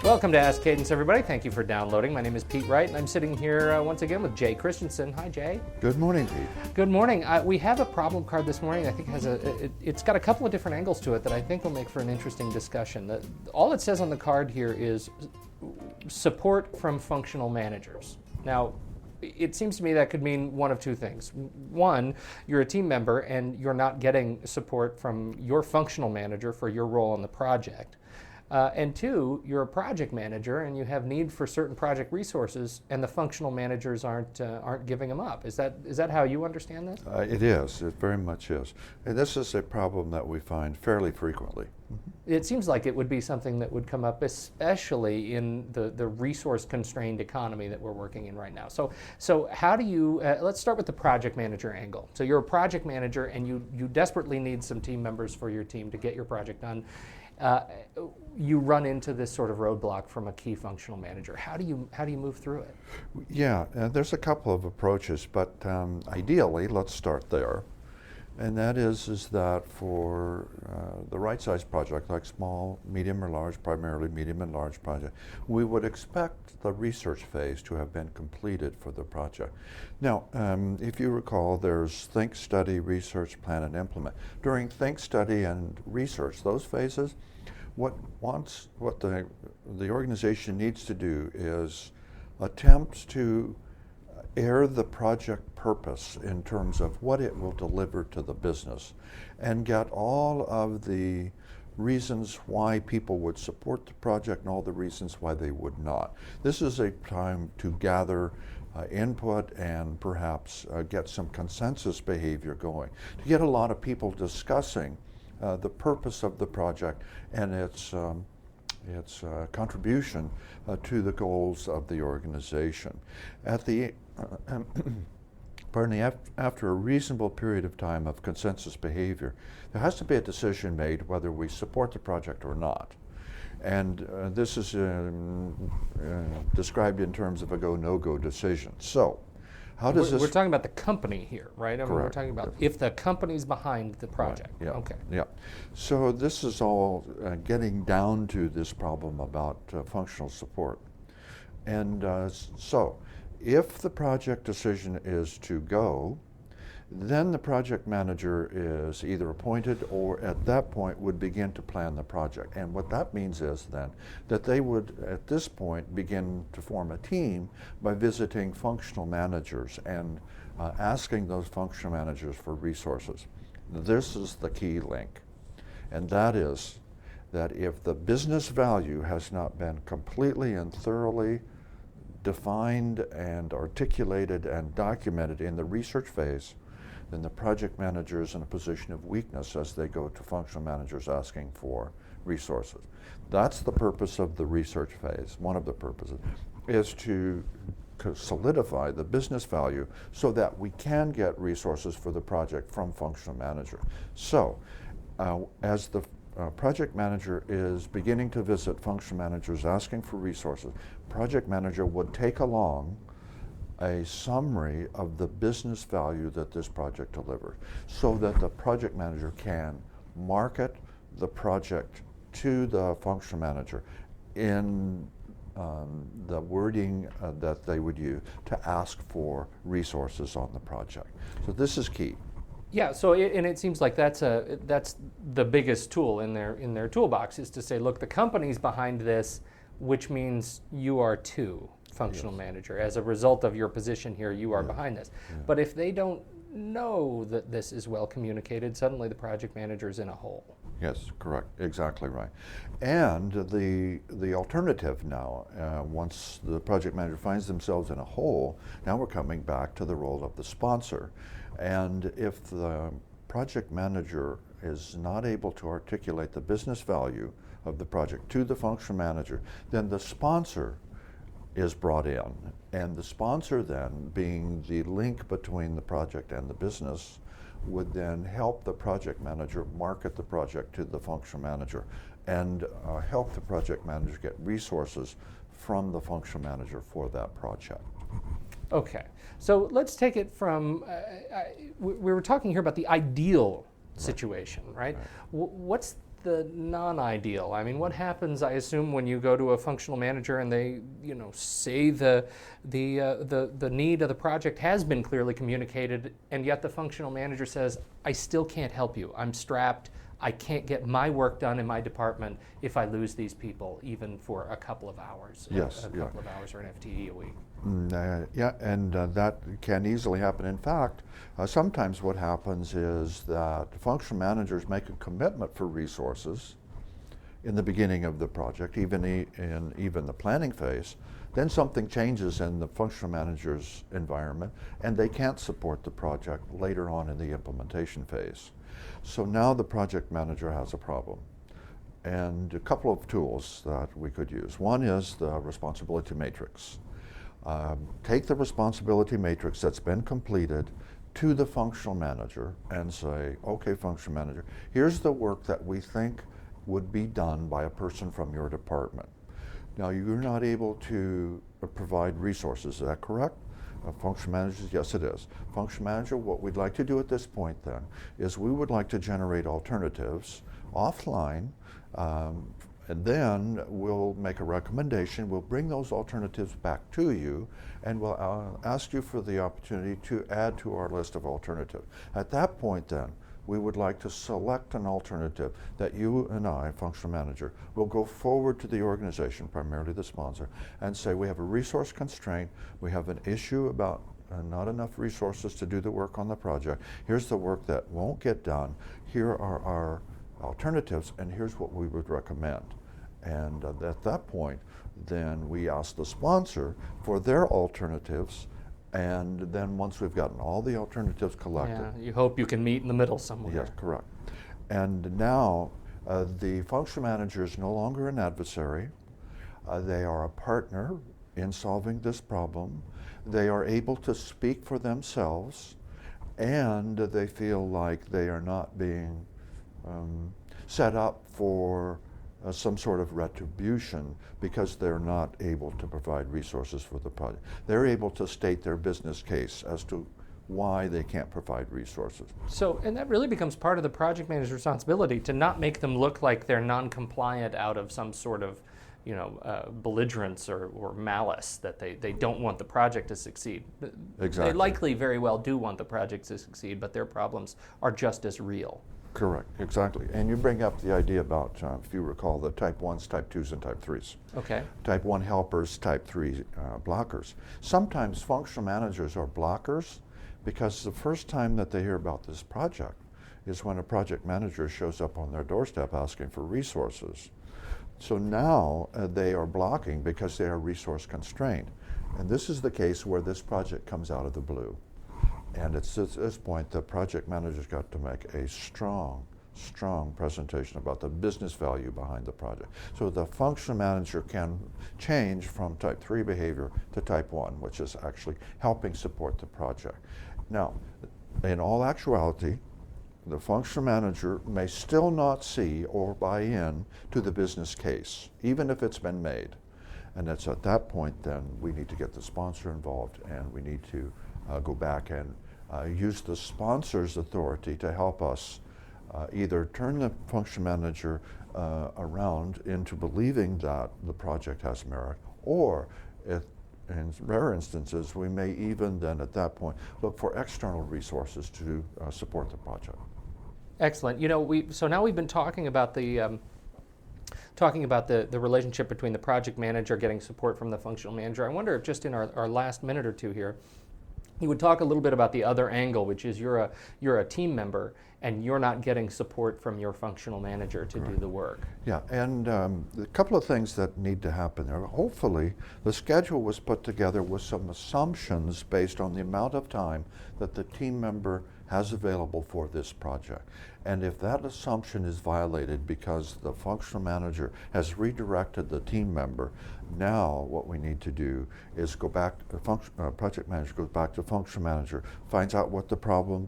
Welcome to Ask Cadence, everybody. Thank you for downloading. My name is Pete Wright, and I'm sitting here once again with Jay Christensen. Hi, Jay. Good morning, Pete. Good morning. We have a problem card this morning. I think it's got a couple of different angles to it that I think will make for an interesting discussion. All it says on the card here is support from functional managers. Now, it seems to me that could mean one of two things. One, you're a team member and you're not getting support from your functional manager for your role on the project. And two, you're a project manager and you have need for certain project resources, and the functional managers aren't giving them up. Is that how you understand this? It is. It very much is. And this is a problem that we find fairly frequently. It seems like it would be something that would come up, especially in the resource-constrained economy that we're working in right now. So how do you? Let's start with the project manager angle. So you're a project manager and you desperately need some team members for your team to get your project done. You run into this sort of roadblock from a key functional manager. How do you move through it? Yeah, there's a couple of approaches, but ideally, let's start there. And that is that for the right size project, like small, medium, or large, primarily medium and large project, we would expect the research phase to have been completed for the project. Now, if you recall, there's think, study, research, plan, and implement. During think, study, and research, those phases, what the organization needs to do is attempt to air the project purpose in terms of what it will deliver to the business and get all of the reasons why people would support the project and all the reasons why they would not. This is a time to gather input and perhaps get some consensus behavior going, to get a lot of people discussing the purpose of the project and its contribution to the goals of the organization. After a reasonable period of time of consensus behavior, there has to be a decision made whether we support the project or not. And this is described in terms of a go, no-go decision. So, how does this... We're talking about the company here, right? I mean, Correct. we're talking about if the company's behind the project. Right. Yeah. Okay. Yeah. So this is all getting down to this problem about functional support. And so, if the project decision is to go, then the project manager is either appointed or at that point would begin to plan the project. And what that means is then that they would at this point begin to form a team by visiting functional managers and asking those functional managers for resources. This is the key link, and that is that if the business value has not been completely and thoroughly defined and articulated and documented in the research phase, then the project manager is in a position of weakness as they go to functional managers asking for resources. That's the purpose of the research phase. One of the purposes is to solidify the business value so that we can get resources for the project from functional manager. So, as the project manager is beginning to visit functional managers asking for resources, project manager would take along a summary of the business value that this project delivers so that the project manager can market the project to the functional manager in the wording that they would use to ask for resources on the project. So this is key. Yeah. So it seems like that's the biggest tool in their toolbox, is to say, look, the company's behind this, which means you are too. Functional Yes. manager. As a result of your position here, you are behind this. Yeah. But if they don't know that this is well communicated, suddenly the project manager is in a hole. Yes, correct, exactly right. And the alternative now, once the project manager finds themselves in a hole, now we're coming back to the role of the sponsor. And if the project manager is not able to articulate the business value of the project to the functional manager, then the sponsor is brought in, and the sponsor then, being the link between the project and the business, would then help the project manager market the project to the functional manager and help the project manager get resources from the functional manager for that project. Okay, so let's take it from, we were talking here about the ideal situation, right? What's the non-ideal? I mean, what happens, I assume, when you go to a functional manager and they, say the need of the project has been clearly communicated, and yet the functional manager says, I still can't help you. I'm strapped. I can't get my work done in my department if I lose these people, even for a couple of hours. Yes, a couple of hours or an FTE a week. Yeah, and that can easily happen. In fact, sometimes what happens is that functional managers make a commitment for resources in the beginning of the project, even in the planning phase. Then something changes in the functional manager's environment, and they can't support the project later on in the implementation phase. So now the project manager has a problem. And a couple of tools that we could use. One is the responsibility matrix. Take the responsibility matrix that's been completed to the functional manager and say, okay, functional manager, here's the work that we think would be done by a person from your department. Now, you're not able to provide resources, is that correct? Function managers, yes it is. Function manager, what we'd like to do at this point then is we would like to generate alternatives offline, and then we'll make a recommendation. We'll bring those alternatives back to you, and we'll ask you for the opportunity to add to our list of alternatives. At that point then, we would like to select an alternative that you and I, functional manager, will go forward to the organization, primarily the sponsor, and say we have a resource constraint, we have an issue about not enough resources to do the work on the project. Here's the work that won't get done. Here are our alternatives, and here's what we would recommend. And at that point, then we ask the sponsor for their alternatives. And then once we've gotten all the alternatives collected. Yeah, you hope you can meet in the middle somewhere. Yes, correct. And now the functional manager is no longer an adversary. They are a partner in solving this problem. They are able to speak for themselves, and they feel like they are not being set up for some sort of retribution because they're not able to provide resources for the project. They're able to state their business case as to why they can't provide resources. So, and that really becomes part of the project manager's responsibility to not make them look like they're non-compliant out of some sort of, belligerence or malice, that they don't want the project to succeed. Exactly. They likely very well do want the project to succeed, but their problems are just as real. Correct, exactly. And you bring up the idea about, if you recall, the type 1s, type 2s, and type 3s. Okay. Type 1 helpers, type 3 blockers. Sometimes functional managers are blockers because the first time that they hear about this project is when a project manager shows up on their doorstep asking for resources. So now they are blocking because they are resource constrained. And this is the case where this project comes out of the blue. And it's at this point the project manager's got to make a strong presentation about the business value behind the project. So the functional manager can change from type 3 behavior to type 1, which is actually helping support the project. Now, in all actuality, the functional manager may still not see or buy in to the business case, even if it's been made. And it's at that point then we need to get the sponsor involved, and we need to go back and use the sponsor's authority to help us either turn the function manager around into believing that the project has merit, or in rare instances, we may even then at that point look for external resources to support the project. Excellent. So now we've been talking about the relationship between the project manager getting support from the functional manager. I wonder if just in our last minute or two here, you would talk a little bit about the other angle, which is you're a team member and you're not getting support from your functional manager to do the work. Yeah, and a couple of things that need to happen there. Hopefully, the schedule was put together with some assumptions based on the amount of time that the team member has available for this project. And if that assumption is violated because the functional manager has redirected the team member, now what we need to do is go back, project manager goes back to functional manager, finds out what the problem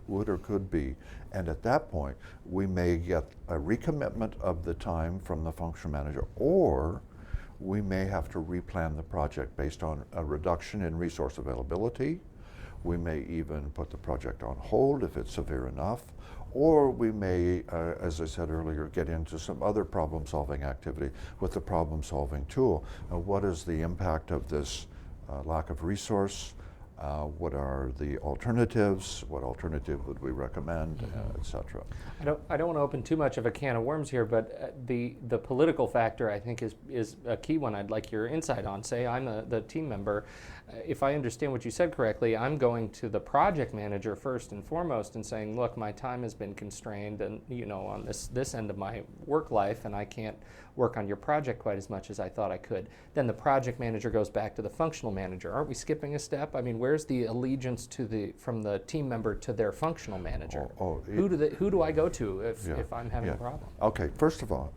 would or could be, and at that point we may get a recommitment of the time from the functional manager, or we may have to replan the project based on a reduction in resource availability, We may even put the project on hold if it's severe enough, or we may, as I said earlier, get into some other problem-solving activity with the problem-solving tool. What is the impact of this lack of resource? What are the alternatives? What alternative would we recommend, et cetera? I don't want to open too much of a can of worms here, but the political factor, I think, is a key one I'd like your insight on. Say I'm the team member. If I understand what you said correctly, I'm going to the project manager first and foremost and saying, look, my time has been constrained and, on this end of my work life, and I can't work on your project quite as much as I thought I could. Then the project manager goes back to the functional manager. Aren't we skipping a step? I mean, where's the allegiance from the team member to their functional manager? Who do I go to if I'm having a problem? Okay, first of all,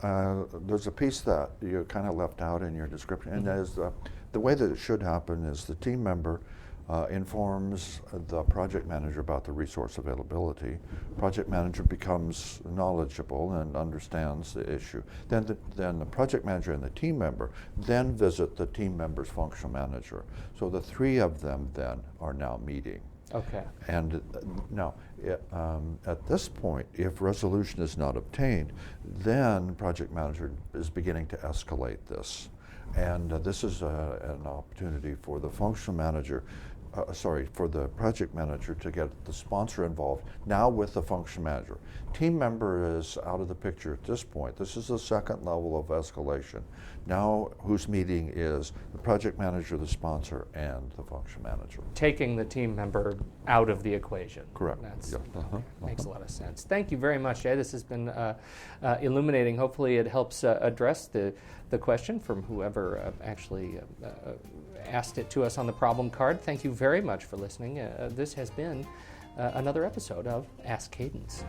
there's a piece that you kind of left out in your description, and that is the way that it should happen is the team member informs the project manager about the resource availability. Project manager becomes knowledgeable and understands the issue. Then the project manager and the team member then visit the team member's functional manager. So the three of them then are now meeting. Okay. And now, at this point, if resolution is not obtained, then project manager is beginning to escalate this. And this is an opportunity for the functional manager, for the project manager to get the sponsor involved, now with the function manager. Team member is out of the picture at this point. This is the second level of escalation. Now whose meeting is the project manager, the sponsor, and the function manager. Taking the team member out of the equation. Correct. That's, makes a lot of sense. Thank you very much, Jay. This has been illuminating. Hopefully it helps address the question from whoever actually asked it to us on the problem card. Thank you very much for listening. This has been another episode of Ask Cadence.